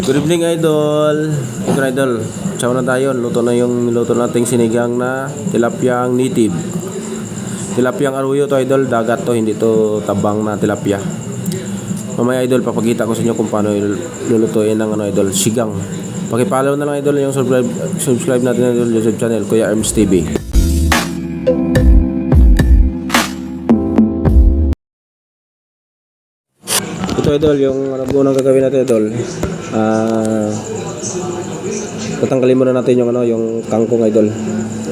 Good evening, idol. Ito na, idol. Chow na tayo. Luto na yung niluto nating sinigang na tilapyang native. Tilapyang aruyo to, idol. Dagat to, hindi to tabang na tilapya. Mamaya, idol, papakita ko sa inyo kung paano lulutuin ng idol, sigang. Pakipollow na lang, idol, yung subscribe natin, idol, YouTube channel, Kuya Erms TV. Ito, idol, yung unang gagawin natin, idol. Tatanggalin muna natin yung yung kangkong, idol.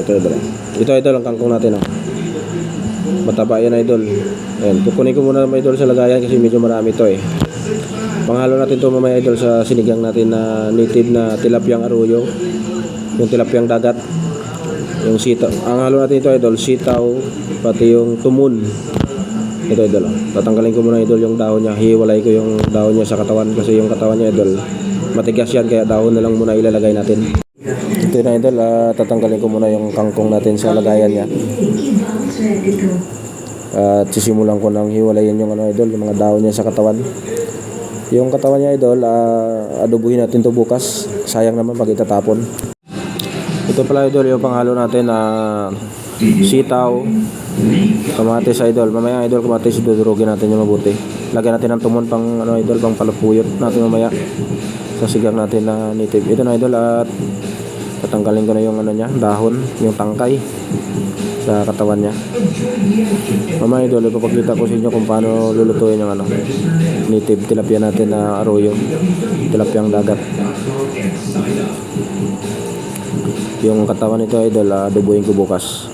Ito, idol. Ito, idol, ang kangkong natin, mataba yan, idol. Ayan, kukunin ko muna, idol, sa lagayan kasi medyo marami to Panghalo natin to mamaya, idol, sa sinigang natin na native na tilapyang aruyo, yung tilapyang dagat, yung sitaw. Ang halo natin ito, idol, sitaw, pati yung tumun. Ito, idol, tatanggalin ko muna, idol, yung dahon niya. Hiwalay ko yung dahon niya sa katawan kasi yung katawan niya, idol, matigas yan, kaya dahon na lang muna ilalagay natin. Ito na, idol, tatanggalin ko muna yung kangkong natin sa lagayan niya. At sisimulan ko nang hiwalayin yung idol, yung mga dahon niya sa katawan. Yung katawan niya, idol, adobuhin natin to bukas. Sayang naman pag itatapon. Ito pala, idol, yung panghalo natin na sitaw, kamatis, idol. Mamaya, idol, kamatis, dudurugin natin yung mabuti. Lagyan natin ng tumon pang idol, pang palapuyot natin mamaya sa sigang natin na native. Ito na, idol, at tatanggalin ko na yung niya, dahon, yung tangkay sa katawan niya. Mamaya, idol, ipapakita ko sa inyo kung paano lulutuin yung native tilapia natin na aruyo, tilapyang dagat. Yung katawan nito, idol, adobuhin ko bukas.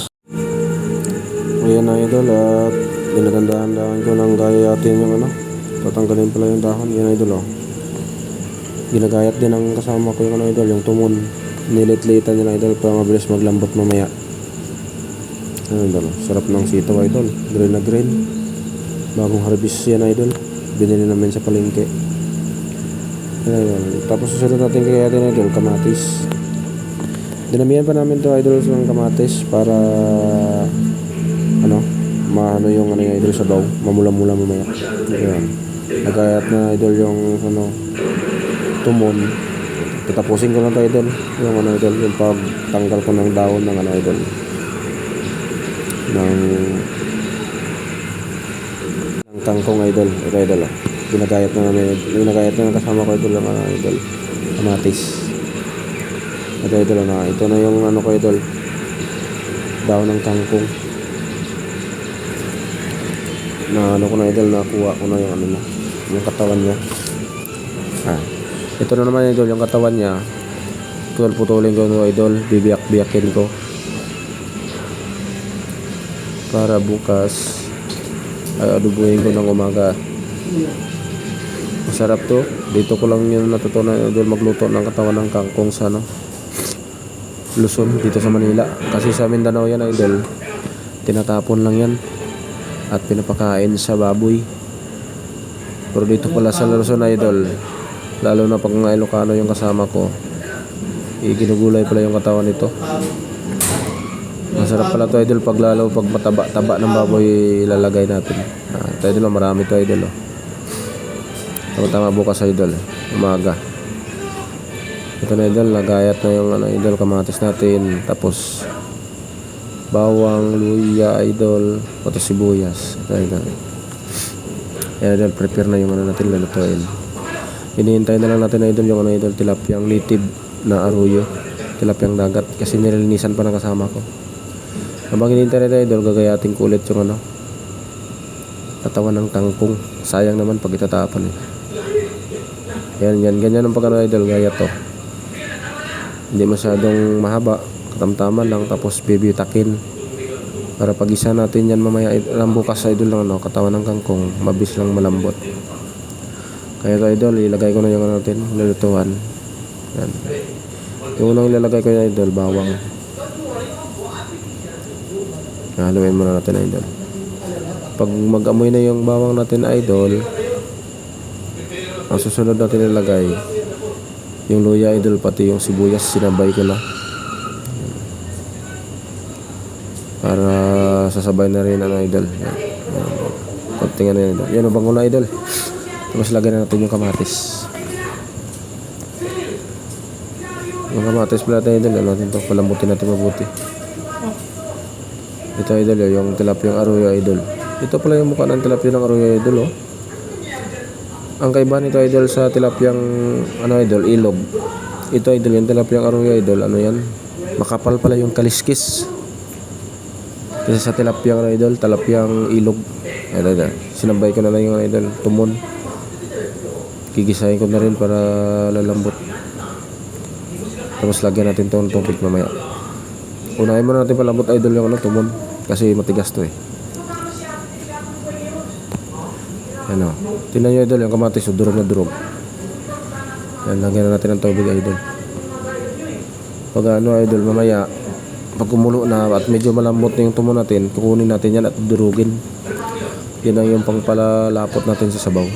Ayan na, idol, at ginagandaan ko ng gayatin yung tatanggalin pala yung dahon. Yan, idol, ginagayat din ang kasama ko yung idol, yung tumon. Nilit-litan nila, idol, para mabilis maglambot mamaya. Idol, sarap ng sitaw, idol, green na green, bagong harvest yan, idol, binili namin sa palengke. Ayan, tapos susunod natin gayatin, idol, kamatis. Dinamihan pa namin to, idol, ng kamatis para maano yung idol, sa baw, mamula-mula mamaya. Ayan, nagayat na, idol, yung tumon. Tatapusin ko lang to, idol, yung idol, yung pagtanggal ko ng dahon ng idol, ng kangkong, idol. Ito, idol, ginagayat na namin, ginagayat na kasama ko, idol, yung idol, kamatis. Ito, idol, ito na yung ko, idol, dahon ng kangkong na ko na, idol, nakuha ko na yung yung katawan niya. Ito na naman, idol, yung katawan niya. Putulin ko, idol, bibiyak-biyakin ko para bukas ay adobuhin ko ng umaga. Masarap to. Dito ko lang yun natutunan, idol, magluto ng katawan ng kangkong sa Luzon, dito sa Manila. Kasi sa Mindanao yan, idol, tinatapon lang yan at pinapakain sa baboy. Pero dito pala sa Luzon, idol, lalo na pag mga Ilocano yung kasama ko, ginugulay pala yung katawan nito. Masarap pala to, idol, pag lalo pag mataba-taba ng baboy ilalagay natin. Ito, idol, marami to, idol. Tama bukas, idol, umaga. Ito na, idol, nagayat na yung idol, kamatis natin, tapos bawang, luya, idol, pati sibuyas. Ito, idol. Ayan, idol, prepare na yung natin lulutuin. Hinihintay na lang natin, idol, yung idol, tilapyang native na aruyo, tilapyang dagat, kasi nilinisan pa ng kasama ko. Habang hinihintay na, idol, gagayatin ko ulit yung katawan ng kangkong. Sayang naman pag itatapon yan, ganyan ang pag idol, gayat to. Hindi masyadong mahaba, katamtaman lang, tapos bibitakin para pag isa natin yan mamaya, bukas, idol, lang katawan ng kangkong, mabis lang malambot. Kaya ito, idol, ilagay ko na yung natin, lulutuan. Yan. Yung unang ilalagay ko yung idol, bawang. Haluin muna natin, idol. Pag mag-amoy na yung bawang natin, idol, ang susunod natin ilalagay yung luya, idol, pati yung sibuyas, sinabay ko na para sasabay na rin, idol. Konting idol. Yan, bango na, idol. Tapos lagyan na natin yung kamatis. Yung kamatis pala natin idol, ano natin ito, palambutin natin mabuti. Ito idol, yung tilapiyang arroyo idol. Ito pala yung mukha ng tilapia ng arroyo idol, oh. Ang kaibahan nito idol sa tilapiyang ano idol, ilog. Ito idol, yung tilapiyang arroyo idol, ano yan? Makapal pala yung kaliskis. Kasi sa tilapiyang ano idol, tilapiyang ilog. Ito, sinambay ko na lang yung ano idol, tumon. Gigisahin ko na rin para lalambot. Tapos lagyan natin itong tubig mamaya. Unahin muna natin palambot idol yung ano, tumon. Kasi matigas to eh. Ano, tingnan nyo idol yung kamatis, so durog na durog. Yan, lagyan na natin ng tubig idol. Pag ano idol, mamaya pag kumulo na at medyo malambot na yung tumon natin, kukunin natin yan at durugin. Yan ang yung pangpalalapot natin sa sabaw.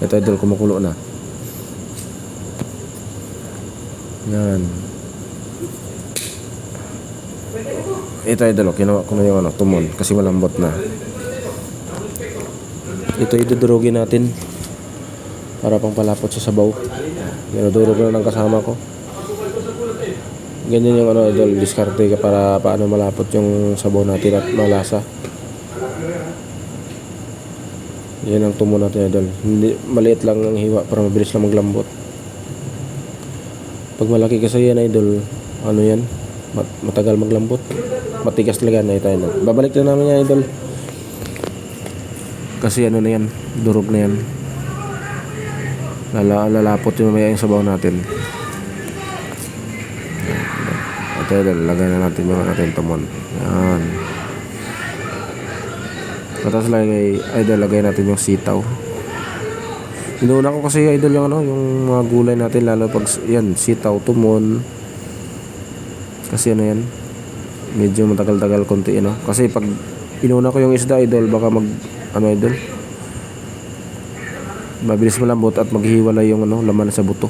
Ito idol, kumukulo na. Yan. Ito idol, kinuha ko na yung ano, tumon kasi malambot na. Ito idudurugin natin para pang palapot sa sabaw. Dinudurog na ng kasama ko. Ganyan yung ano idol, diskarte ka para paano malapot yung sabaw natin at malasa. Yan ang tumon natin idol. Hindi, maliit lang ang hiwa para mabilis lang maglambot. Pag malaki kasi yan idol, ano yan, matagal maglambot. Matigas talaga na ito idol. Babalik na namin yan idol. Kasi ano na yan, durog na yan. Lalapot yung mamaya yung sabaw natin. Ito idol, lagay na natin yung natin tumon. Yan. Tapos lagay natin yung sitaw. Inuuna ko kasi idol yung ano, yung mga gulay natin, lalo pag yan, sitaw, tumon. Kasi ano yan, medyo matagal-tagal konti ano. Kasi pag inuuna ko yung isda idol, baka ano idol, mabilis malambot at maghiwalay yung ano, laman sa buto.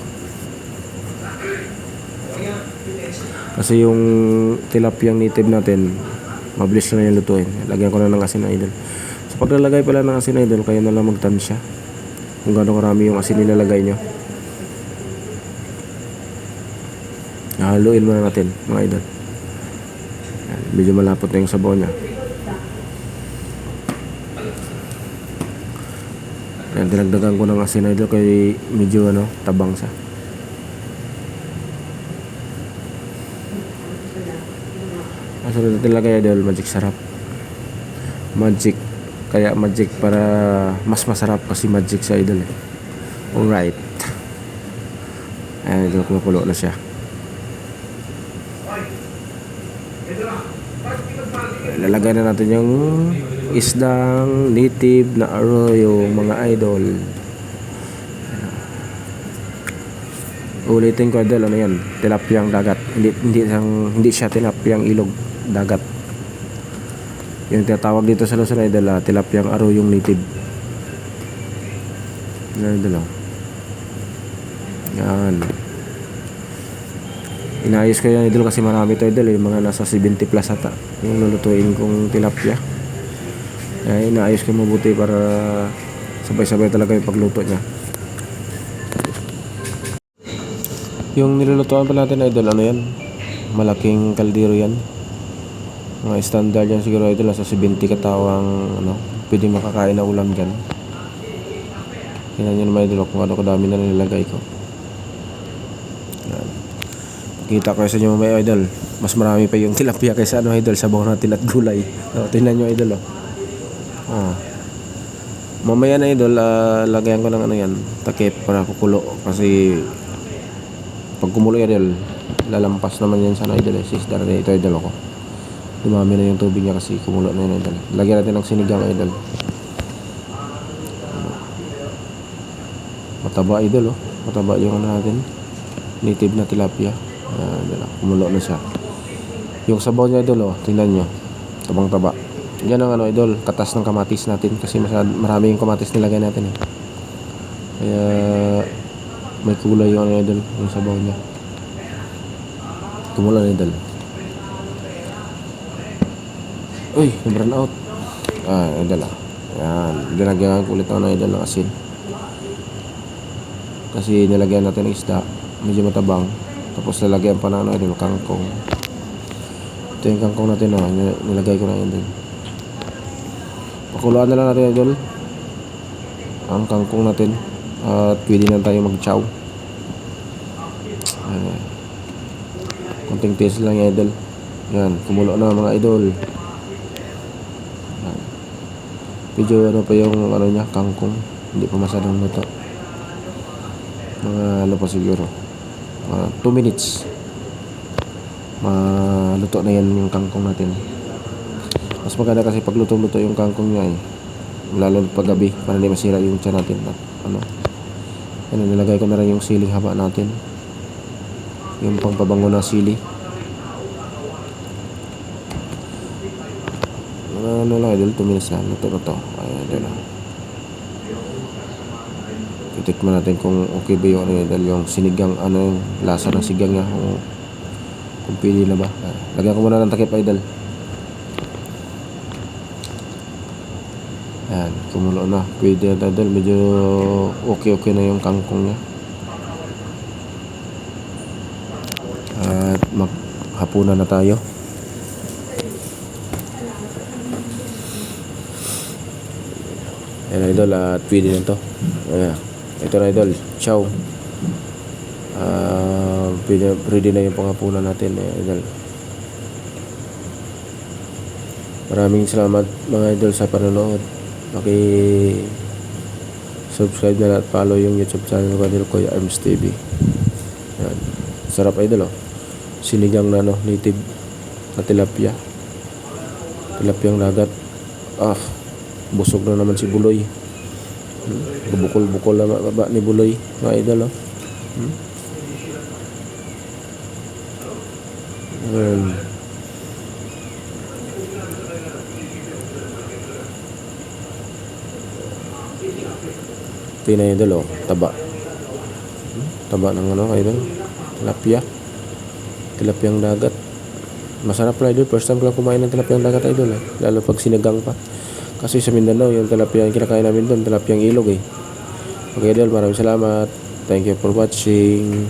Kasi yung tilapiyang native natin, mabilis na yung lutuin. Lagyan ko na ng asin idol. So paglalagay pala ng asin idol, kaya na lang magtansya kung gaano karami yung asin nilalagay nyo. Haluin muna natin mga idol. Yan, medyo malapot na yung sabaw nya. Yan, dinagdagan ko ng asin idol kaya medyo ano, tabang siya. Sunod natin lagay idol, magic sarap. Magic, kaya magic para mas masarap kasi magic sa idol eh. Alright. Ayan idol, kumukulo na siya. Lalagay na natin yung isdang native na arroyo mga idol. Ulitin ko idol, ano yan, tilapiyang dagat. Hindi siya tilapiyang ilog, dagat. Yung tinatawag dito sa Luzon idol, tilapiyang arroyong native. Yan idol. Yan. Inayos ko yan idol kasi marami to idol, yung mga nasa 70 plus ata yung lulutuin kong tilapia. Kaya inaayos ko mabuti para sabay-sabay talaga yung pagluto niya. Yung nilulutuan pa natin idol, ano yan, malaking kaldero yan. Mga standard yan siguro idol, nasa 70 katawang ano, pwedeng makakain na ulam dyan. Tingnan nyo naman idol kung ano kadami na nilagay ko. Yan. Kita ko sa inyo mamaya idol, mas marami pa yung tilapia kaysa ano idol, sabaw natin at gulay. Tingnan nyo idol mamaya na idol, lagayan ko ng ano yan, takip para kukulo. Kasi pag kumulo idol, lalampas naman yan sa idol, sister na ito idol ako. Dumami na yung tubig niya kasi kumulo na yun idol. Lagyan natin ng sinigang idol. Mataba idol mataba yung ano natin, native na tilapia. Kumulo na siya. Yung sabaw niya idol tingnan nyo, tabang taba. Yan ang ano idol, katas ng kamatis natin kasi marami yung kamatis nilagay natin kaya may kulay yung ano idol, yung sabaw niya. Kumulo na idol. Uy, na-burn out. Idol yan, dinagyan ko ulit ng idol ng asin kasi nilagyan natin ng isda, medyo matabang. Tapos lalagyan pa ng idol, kangkong. Ito yung kangkong natin, nilagay ko na yun din. Pakuluan na lang natin idol ang kangkong natin at pwede na tayo mag-chow. Konting taste lang yung idol. Yan, kumulo na mga idol. Yan. Medyo pa yung niya, kangkong. Hindi pa masyadong luto. Mga pa siguro 2 minutes maluto na yan yung kangkong natin. Mas maganda kasi pag luto-luto yung kangkong niya lalo pag gabi para hindi masira yung tiyan natin. At nilagay ko na rin yung siling haba natin, yung pangpabango na sili. Lang idol, 2 minutes na luto na to. Ayun na. Titikman natin kung okay ba yung idol, yung sinigang, yung lasa ng sigang niya, kung pili na ba. Lagyan ko muna ng takip idol. Yan, kumulo na. Pwede na idol, medyo okay na yung kangkong niya. At maghapunan na tayo. Yan idol, at pwede na to. Ayan. Ito na idol, chow. Ready na yung panghapunan natin idol. Maraming salamat mga idol sa panonood. Subscribe na at follow yung YouTube channel ko, Kuya Arms TV. Yan. Sarap idol sinigang na native na tilapia. Tilapiyang dagat. Busog na naman si Buloy. Bukol-bukol na baba ni Buloy mga idol. Ito na idol taba ng idol, tilapiyang dagat. Masarap na idol, first time ko lang kumain ng tilapiyang dagat idol lalo pag sinigang pa. Kasi sa Mindanao yung tilapia yung kinakain namin doon, tilapiyang ilog Okay idol, maraming salamat. Thank you for watching.